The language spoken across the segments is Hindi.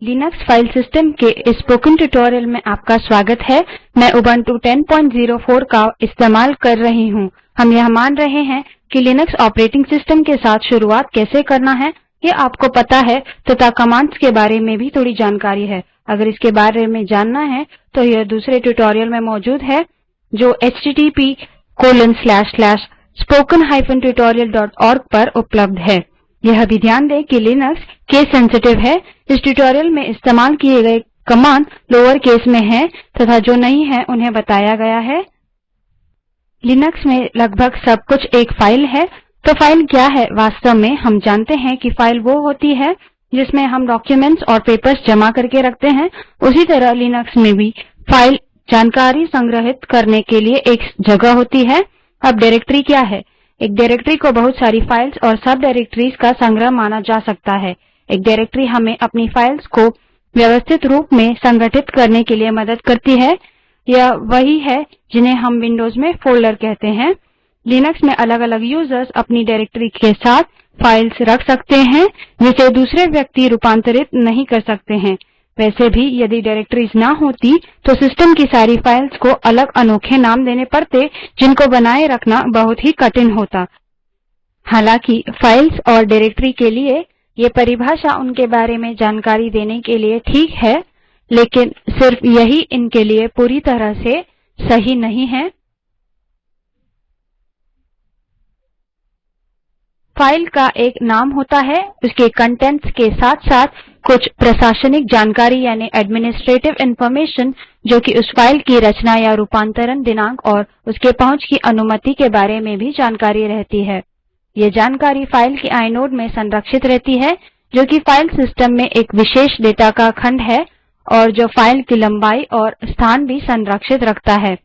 लिनक्स फाइल सिस्टम के इस स्पोकन ट्यूटोरियल में आपका स्वागत है। मैं उबंटू 1004 का इस्तेमाल कर रही हूँ। हम यह मान रहे हैं कि लिनक्स ऑपरेटिंग सिस्टम के साथ शुरुआत कैसे करना है ये आपको पता है तथा कमांड्स के बारे में भी थोड़ी जानकारी है। अगर इसके बारे में जानना है तो यह दूसरे ट्यूटोरियल में मौजूद है जो http://spoken-tutorial.org पर उपलब्ध है। यह भी ध्यान दें कि लिनक्स केस सेंसिटिव है। इस ट्यूटोरियल में इस्तेमाल किए गए कमांड लोअर केस में हैं तथा जो नहीं है उन्हें बताया गया है। लिनक्स में लगभग सब कुछ एक फाइल है। तो फाइल क्या है? वास्तव में हम जानते हैं कि फाइल वो होती है जिसमें हम डॉक्यूमेंट्स और पेपर्स जमा करके रखते हैं। उसी तरह लिनक्स में भी फाइल जानकारी संग्रहित करने के लिए एक जगह होती है। अब डायरेक्टरी क्या है? एक डायरेक्टरी को बहुत सारी फाइल्स और सब डायरेक्टरीज का संग्रह माना जा सकता है। एक डायरेक्टरी हमें अपनी फाइल्स को व्यवस्थित रूप में संगठित करने के लिए मदद करती है। यह वही है जिन्हें हम विंडोज में फोल्डर कहते हैं। लिनक्स में अलग अलग यूजर्स अपनी डायरेक्टरी के साथ फाइल्स रख सकते हैं जिसे दूसरे व्यक्ति रूपांतरित नहीं कर सकते हैं। वैसे भी यदि डायरेक्टरीज न होती तो सिस्टम की सारी फाइल्स को अलग अनोखे नाम देने पड़ते जिनको बनाए रखना बहुत ही कठिन होता। हालांकि फाइल्स और डायरेक्टरी के लिए ये परिभाषा उनके बारे में जानकारी देने के लिए ठीक है, लेकिन सिर्फ यही इनके लिए पूरी तरह से सही नहीं है। फाइल का एक नाम होता है, उसके कंटेंट्स के साथ साथ कुछ प्रशासनिक जानकारी यानी एडमिनिस्ट्रेटिव इन्फॉर्मेशन जो कि उस फाइल की रचना या रूपांतरण दिनांक और उसके पहुंच की अनुमति के बारे में भी जानकारी रहती है। ये जानकारी फाइल की आइनोड में संरक्षित रहती है जो कि फाइल सिस्टम में एक विशेष डेटा का खंड है और जो फाइल की लंबाई और स्थान भी संरक्षित रखता है।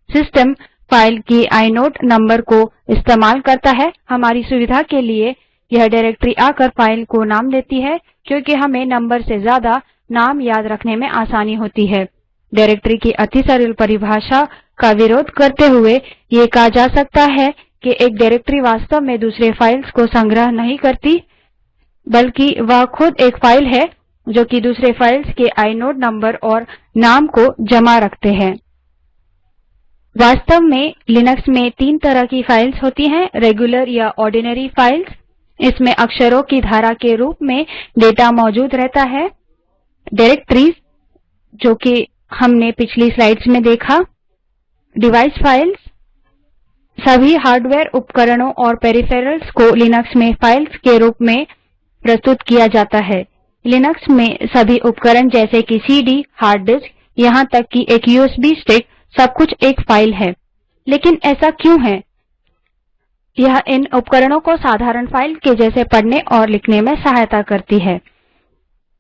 सिस्टम फाइल की आइनोड नंबर को इस्तेमाल करता है। हमारी सुविधा के लिए यह डायरेक्टरी आकर फाइल को नाम देती है क्योंकि हमें नंबर से ज्यादा नाम याद रखने में आसानी होती है। डायरेक्टरी की अति सरल परिभाषा का विरोध करते हुए ये कहा जा सकता है कि एक डायरेक्टरी वास्तव में दूसरे फाइल्स को संग्रह नहीं करती, बल्कि वह खुद एक फाइल है जो कि दूसरे फाइल्स के आइनोड नंबर और नाम को जमा रखते हैं। वास्तव में लिनक्स में तीन तरह की फाइल्स होती हैं, रेगुलर या ऑर्डिनरी फाइल्स। इसमें अक्षरों की धारा के रूप में डेटा मौजूद रहता है। डायरेक्टरीज जो कि हमने पिछली स्लाइड्स में देखा। डिवाइस फाइल्स, सभी हार्डवेयर उपकरणों और पेरिफेरल्स को लिनक्स में फाइल्स के रूप में प्रस्तुत किया जाता है। लिनक्स में सभी उपकरण जैसे कि सीडी, हार्ड डिस्क, यहाँ तक कि एक यूएसबी स्टिक सब कुछ एक फाइल है। लेकिन ऐसा क्यों है? यह इन उपकरणों को साधारण फाइल के जैसे पढ़ने और लिखने में सहायता करती है।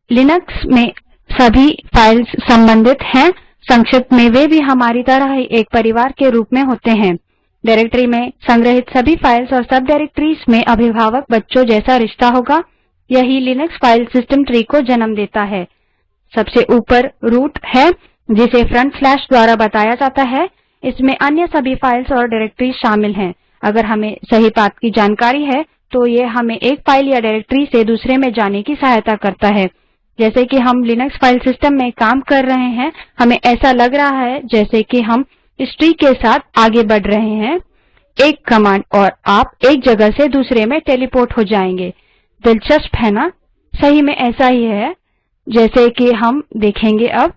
लिनक्स में सभी फाइल्स संबंधित हैं। संक्षिप्त में वे भी हमारी तरह ही एक परिवार के रूप में होते हैं। डायरेक्टरी में संग्रहित सभी फाइल्स और सब डायरेक्टरीज में अभिभावक बच्चों जैसा रिश्ता होगा। यही लिनक्स फाइल सिस्टम ट्री को जन्म देता है। सबसे ऊपर रूट है जिसे फ्रंट स्लैश द्वारा बताया जाता है। इसमें अन्य सभी फाइल्स और डायरेक्टरीज शामिल हैं। अगर हमें सही पाथ की जानकारी है तो ये हमें एक फाइल या डायरेक्टरी से दूसरे में जाने की सहायता करता है। जैसे कि हम लिनक्स फाइल सिस्टम में काम कर रहे हैं, हमें ऐसा लग रहा है जैसे कि हम इस ट्री के साथ आगे बढ़ रहे हैं। एक कमांड और आप एक जगह से दूसरे में टेलीपोर्ट हो जाएंगे। दिलचस्प है ना? सही में ऐसा ही है जैसे कि हम देखेंगे। अब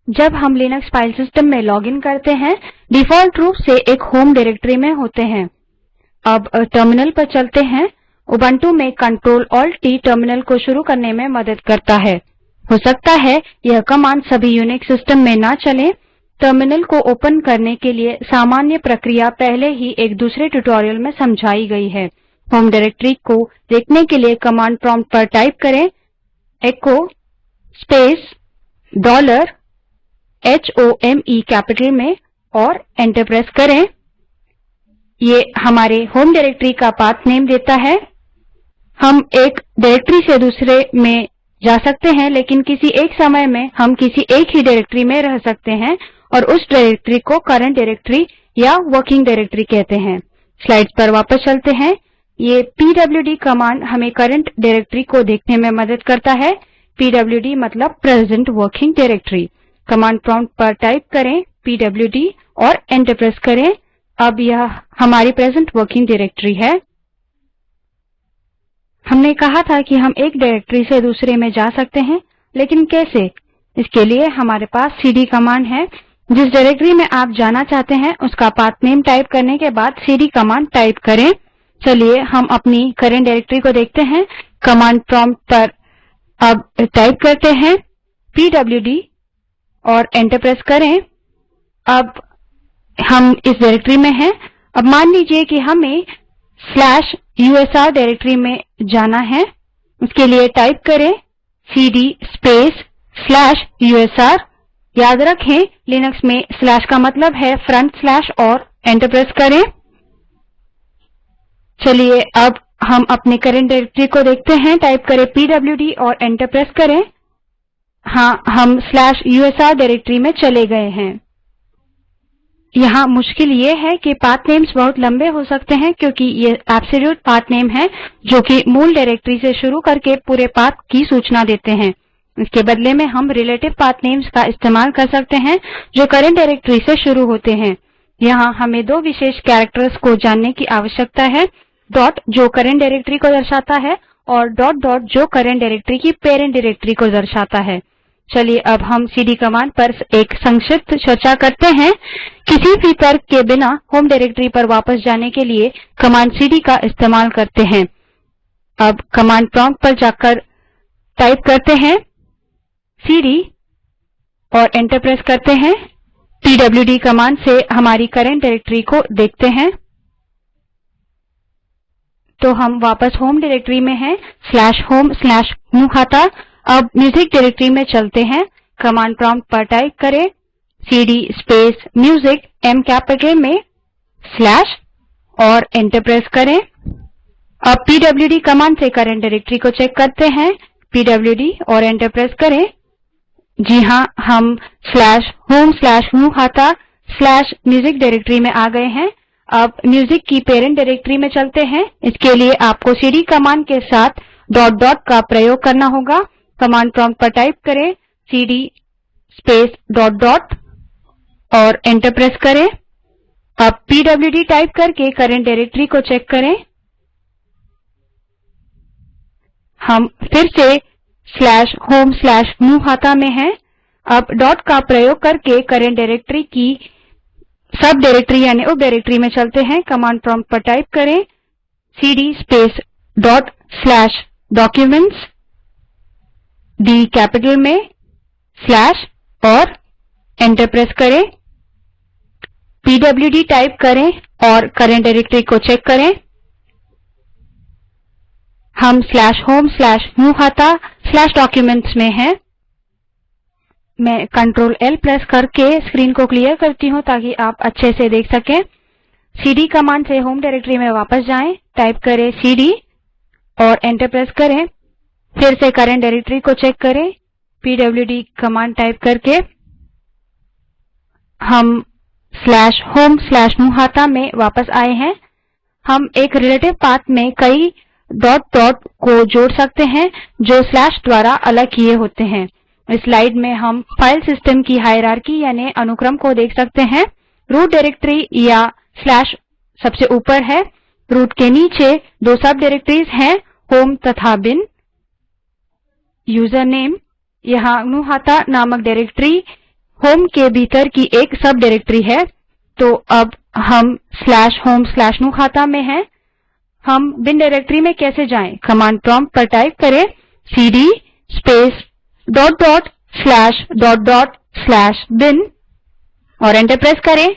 जब हम लिनक्स फाइल सिस्टम में लॉगिन करते हैं डिफॉल्ट रूप से एक होम डायरेक्टरी में होते हैं। अब टर्मिनल पर चलते हैं। उबंटू में Ctrl+Alt+T टर्मिनल को शुरू करने में मदद करता है। हो सकता है यह कमांड सभी यूनिक्स सिस्टम में न चले। टर्मिनल को ओपन करने के लिए सामान्य प्रक्रिया पहले ही एक दूसरे ट्यूटोरियल में समझाई गई है। होम डायरेक्टरी को देखने के लिए कमांड प्रॉम्प्ट पर टाइप करें एचो स्पेस $HOME कैपिटल में और एंटर प्रेस करें। ये हमारे होम डायरेक्टरी का पाथ नेम देता है। हम एक डायरेक्टरी से दूसरे में जा सकते हैं, लेकिन किसी एक समय में हम किसी एक ही डायरेक्टरी में रह सकते हैं और उस डायरेक्टरी को करंट डायरेक्टरी या वर्किंग डायरेक्टरी कहते हैं। स्लाइड्स पर वापस चलते हैं। ये पीडब्ल्यूडी कमांड हमें करंट डायरेक्टरी को देखने में मदद करता है। पीडब्ल्यूडी मतलब present working directory. Command prompt पर टाइप करें पीडब्ल्यूडी और एंटर प्रेस करें। अब यह हमारी प्रेजेंट वर्किंग डायरेक्टरी है। हमने कहा था कि हम एक डायरेक्टरी से दूसरे में जा सकते हैं, लेकिन कैसे? इसके लिए हमारे पास सीडी कमांड है। जिस डायरेक्टरी में आप जाना चाहते हैं उसका पाथ नेम टाइप करने के बाद सीडी कमांड टाइप करें। चलिए हम अपनी करंट डायरेक्टरी को देखते हैं। कमांड प्रोम्प्ट पर अब टाइप करते हैं पीडब्ल्यूडी और एंटर प्रेस करें। अब हम इस डायरेक्टरी में हैं। अब मान लीजिए कि हमें /usr डायरेक्टरी में जाना है। उसके लिए टाइप करें सीडी स्पेस /usr। याद रखें लिनक्स में स्लैश का मतलब है फ्रंट स्लैश और एंटर प्रेस करें। चलिए अब हम अपने करंट डायरेक्टरी को देखते हैं। टाइप करें पीडब्ल्यूडी और एंटर प्रेस करें। हाँ, हम /usr डायरेक्टरी में चले गए हैं। यहाँ मुश्किल ये है कि पाथ नेम्स बहुत लंबे हो सकते हैं, क्योंकि ये एब्सोल्यूट पाथ नेम है जो कि मूल डायरेक्टरी से शुरू करके पूरे पाथ की सूचना देते हैं। इसके बदले में हम रिलेटिव पाथ नेम्स का इस्तेमाल कर सकते हैं जो करंट डायरेक्टरी से शुरू होते हैं। यहाँ हमें दो विशेष कैरेक्टर्स को जानने की आवश्यकता है। डॉट जो करंट डायरेक्टरी को दर्शाता है और डॉट जो करंट डायरेक्टरी की पेरेंट डायरेक्टरी को दर्शाता है। चलिए अब हम सीडी कमांड पर एक संक्षिप्त चर्चा करते हैं। किसी भी तर्क के बिना होम डायरेक्टरी पर वापस जाने के लिए कमांड सीडी का इस्तेमाल करते हैं। अब कमांड प्रोम्प्ट पर जाकर टाइप करते हैं सीडी और एंटर प्रेस करते हैं। पीडब्ल्यूडी कमांड से हमारी करंट डायरेक्टरी को देखते हैं तो हम वापस होम डायरेक्टरी में हैं /home/gnuhata। अब म्यूजिक डायरेक्टरी में चलते हैं। कमांड प्रोम्प्ट पर टाइप करें CD space music M capital में स्लैश और एंटर प्रेस करें। अब पीडब्ल्यूडी कमांड से करंट डायरेक्टरी को चेक करते हैं। पीडब्ल्यूडी और एंटर प्रेस करें। जी हाँ, हम /home/gnuhata/music डायरेक्टरी में आ गए हैं। अब म्यूजिक की पेरेंट डायरेक्टरी में चलते हैं। इसके लिए आपको सीडी कमांड के साथ डॉट का प्रयोग करना होगा। कमांड प्रोम्प्ट पर टाइप करें सीडी स्पेस डॉट और एंटर प्रेस करें। अब पीडब्ल्यूडी टाइप करके करंट डायरेक्टरी को चेक करें। हम फिर से /home/gnuhata में हैं। अब डॉट का प्रयोग करके करंट डायरेक्टरी की सब डायरेक्टरी यानी उप डायरेक्टरी में चलते हैं। कमांड प्रोम्प्ट पर टाइप करें सीडी स्पेस डॉट/documents डी कैपिटल में स्लैश और एंटर प्रेस करें। पीडब्ल्यूडी टाइप करें और करंट डायरेक्टरी को चेक करें। हम /home/gnuhata/documents में हैं। मैं Ctrl L प्रेस करके स्क्रीन को क्लियर करती हूँ ताकि आप अच्छे से देख सकें। सीडी कमांड से होम डायरेक्टरी में वापस जाएं। टाइप करें सीडी और एंटर प्रेस करें। फिर से करंट डायरेक्टरी को चेक करें पीडब्ल्यूडी कमांड टाइप करके। हम /home/gnuhata में वापस आए हैं। हम एक रिलेटिव पाथ में कई डॉट को जोड़ सकते हैं जो स्लैश द्वारा अलग किए होते हैं। इस स्लाइड में हम फाइल सिस्टम की हायरार्की यानी अनुक्रम को देख सकते हैं। रूट डायरेक्टरी या स्लैश सबसे ऊपर है। रूट के नीचे दो सब डायरेक्टरीज हैं, होम तथा बिन। यूजर नेम, यहाँ gnuhata नामक डायरेक्टरी होम के भीतर की एक सब डायरेक्टरी है। तो अब हम /home/gnuhata में हैं। हम बिन डायरेक्टरी में कैसे जाएं? कमांड प्रोम्प्ट पर टाइप करें सीडी स्पेस डॉट/bin और एंटर प्रेस करें।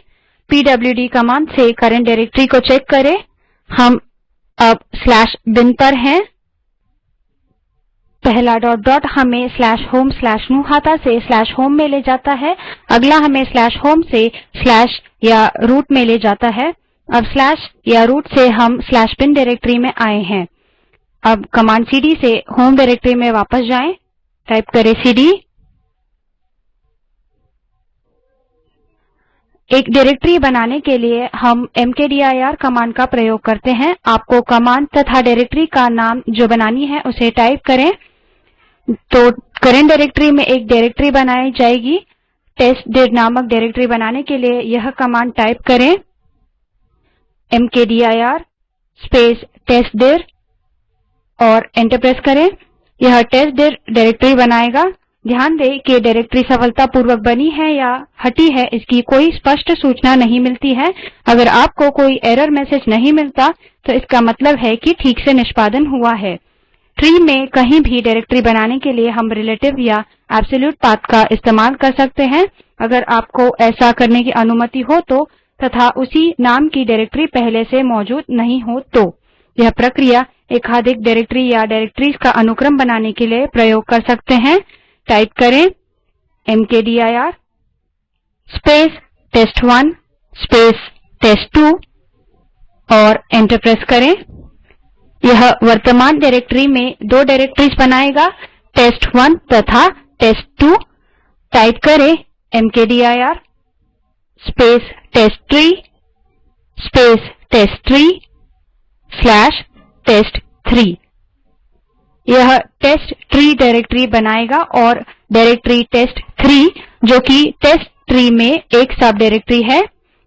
पीडब्ल्यूडी कमांड से करंट डायरेक्टरी को चेक करें। हम अब /bin पर हैं। पहला डॉट हमें /home/gnuhata से /home में ले जाता है। अगला हमें /home से स्लैश या रूट में ले जाता है। अब स्लैश या रूट से हम /bin डायरेक्टरी में आए हैं। अब कमांड सीडी से होम डायरेक्टरी में वापस जाएं। टाइप करें सीडी। एक डायरेक्टरी बनाने के लिए हम mkdir कमांड का प्रयोग करते हैं। आपको कमांड तथा डायरेक्टरी का नाम जो बनानी है उसे टाइप करें। तो करेंट डायरेक्टरी में एक डायरेक्टरी बनाई जाएगी। टेस्टडिर नामक डायरेक्टरी बनाने के लिए यह कमांड टाइप करें, mkdir स्पेस टेस्टडिर और एंटर प्रेस करें। यह टेस्टडिर डायरेक्टरी बनाएगा। ध्यान दें कि डायरेक्टरी सफलतापूर्वक बनी है या हटी है इसकी कोई स्पष्ट सूचना नहीं मिलती है। अगर आपको कोई एरर मैसेज नहीं मिलता तो इसका मतलब है कि ठीक से निष्पादन हुआ है। ट्री में कहीं भी डायरेक्टरी बनाने के लिए हम रिलेटिव या एब्सोल्यूट पाथ का इस्तेमाल कर सकते हैं। अगर आपको ऐसा करने की अनुमति हो तो तथा उसी नाम की डायरेक्टरी पहले से मौजूद नहीं हो तो। यह प्रक्रिया एकाधिक डायरेक्टरी या डायरेक्टरीज का अनुक्रम बनाने के लिए प्रयोग कर सकते हैं। टाइप करें mkdir स्पेस टेस्ट1 स्पेस टेस्ट2 और एंटर प्रेस करें। यह वर्तमान डायरेक्टरी में दो डायरेक्टरीज बनाएगा, टेस्ट1 तथा टेस्ट2। टाइप करें mkdir स्पेस टेस्ट3 स्पेस टेस्ट3 स्लैश टेस्ट3। यह टेस्ट3 डायरेक्टरी बनाएगा और डायरेक्टरी टेस्ट3 जो कि टेस्ट3 में एक सब डायरेक्टरी है।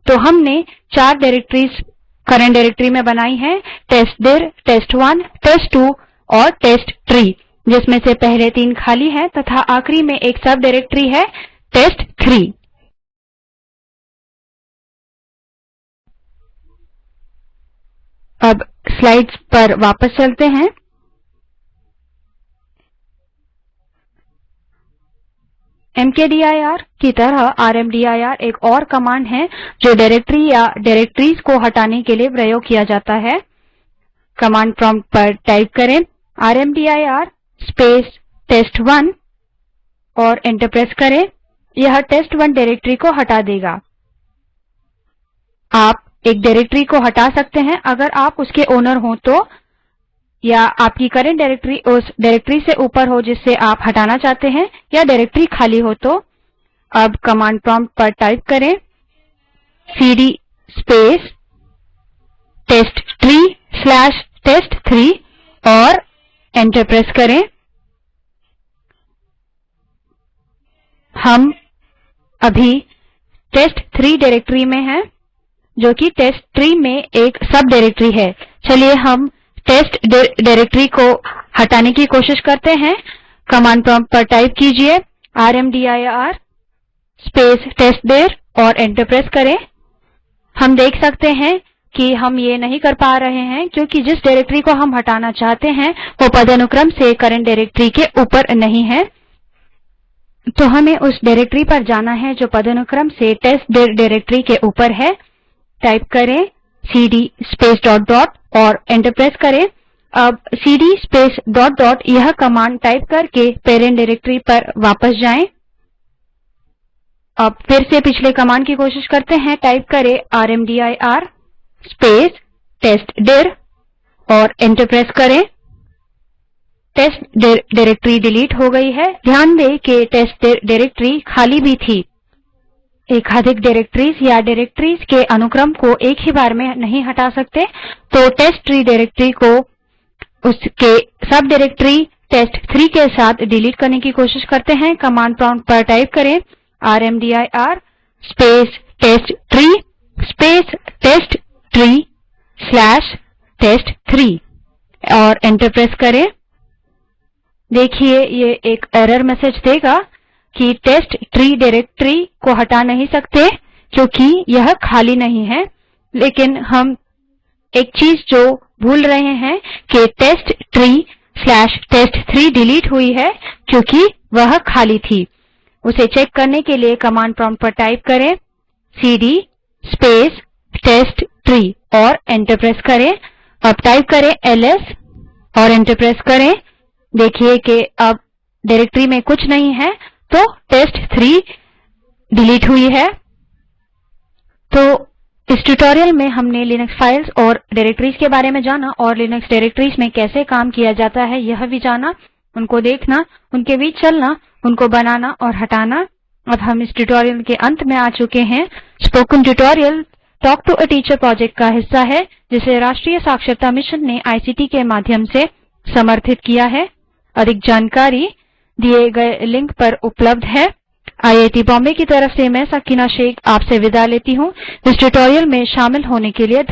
तो हमने 4 डायरेक्टरीज करंट डायरेक्टरी में बनाई हैं, टेस्टडिर, टेस्ट1, टेस्ट2 और टेस्ट3, जिसमें से पहले 3 खाली हैं तथा आखिरी में एक सब डायरेक्टरी है टेस्ट3। अब स्लाइड्स पर वापस चलते हैं। mkdir की तरह rmdir एक और कमांड है जो डायरेक्टरी या डायरेक्टरीज को हटाने के लिए प्रयोग किया जाता है। कमांड प्रॉम्प्ट पर टाइप करें rmdir स्पेस टेस्ट1 और एंटर प्रेस करें। यह टेस्ट1 डायरेक्टरी को हटा देगा। आप एक डायरेक्टरी को हटा सकते हैं अगर आप उसके ओनर हों तो, या आपकी करंट डायरेक्टरी उस डायरेक्टरी से ऊपर हो जिससे आप हटाना चाहते हैं, या डायरेक्टरी खाली हो तो। अब कमांड प्रॉम्प्ट पर टाइप करें सीडी स्पेस टेस्ट3 स्लैश टेस्ट3 और एंटर प्रेस करें। हम अभी टेस्ट3 डायरेक्टरी में हैं जो कि टेस्ट3 में एक सब डायरेक्टरी है। चलिए हम टेस्ट डायरेक्टरी को हटाने की कोशिश करते हैं। कमांड प्रॉम्प्ट पर टाइप कीजिए rmdir स्पेस टेस्टडिर और एंटर प्रेस करें। हम देख सकते हैं कि हम ये नहीं कर पा रहे हैं क्योंकि जिस डायरेक्टरी को हम हटाना चाहते हैं वो पदानुक्रम से करंट डायरेक्टरी के ऊपर नहीं है। तो हमें उस डायरेक्टरी पर जाना है जो पदानुक्रम से टेस्टडिर डायरेक्टरी के ऊपर है। टाइप करें सीडी स्पेस डॉट डॉट और एंटर प्रेस करें। अब सीडी स्पेस डॉट डॉट यह कमांड टाइप करके पेरेंट डायरेक्टरी पर वापस जाएं। अब फिर से पिछले कमांड की कोशिश करते हैं। टाइप करें rmdir स्पेस टेस्टडिर और एंटर प्रेस करें। टेस्टडिर डायरेक्टरी डिलीट हो गई है। ध्यान दें कि टेस्टडिर डायरेक्टरी खाली भी थी। एकाधिक डायरेक्टरीज या डायरेक्टरीज के अनुक्रम को एक ही बार में नहीं हटा सकते, तो टेस्ट3 डायरेक्टरी को उसके सब डायरेक्टरी टेस्ट3 के साथ डिलीट करने की कोशिश करते हैं। कमांड प्रॉम्प्ट पर टाइप करें rmdir स्पेस टेस्ट3 स्पेस टेस्ट3 स्लैश टेस्ट3 और एंटर प्रेस करें। देखिए ये एक एरर मैसेज देगा कि टेस्ट3 डायरेक्टरी को हटा नहीं सकते क्योंकि यह खाली नहीं है। लेकिन हम एक चीज जो भूल रहे हैं कि टेस्ट3 स्लैश टेस्ट3 डिलीट हुई है क्योंकि वह खाली थी। उसे चेक करने के लिए कमांड प्रॉम्प्ट पर टाइप करें सीडी स्पेस टेस्ट3 और एंटर प्रेस करें। अब टाइप करें एलएस और एंटर प्रेस करें। देखिए कि अब डायरेक्टरी में कुछ नहीं है तो टेस्ट3 डिलीट हुई है। तो इस ट्यूटोरियल में हमने लिनक्स फाइल्स और डायरेक्टरीज के बारे में जाना और लिनक्स डायरेक्टरीज में कैसे काम किया जाता है यह भी जाना, उनको देखना, उनके बीच चलना, उनको बनाना और हटाना। अब हम इस ट्यूटोरियल के अंत में आ चुके हैं। Spoken tutorial talk to a teacher project का हिस्सा है, जिसे राष्ट्रीय साक्षरता मिशन ने आईसीटी के माध्यम से समर्थित किया है। अधिक जानकारी दिए गए लिंक पर उपलब्ध है। आईआईटी बॉम्बे की तरफ से मैं सकीना शेख आपसे विदा लेती हूँ। इस ट्यूटोरियल में शामिल होने के लिए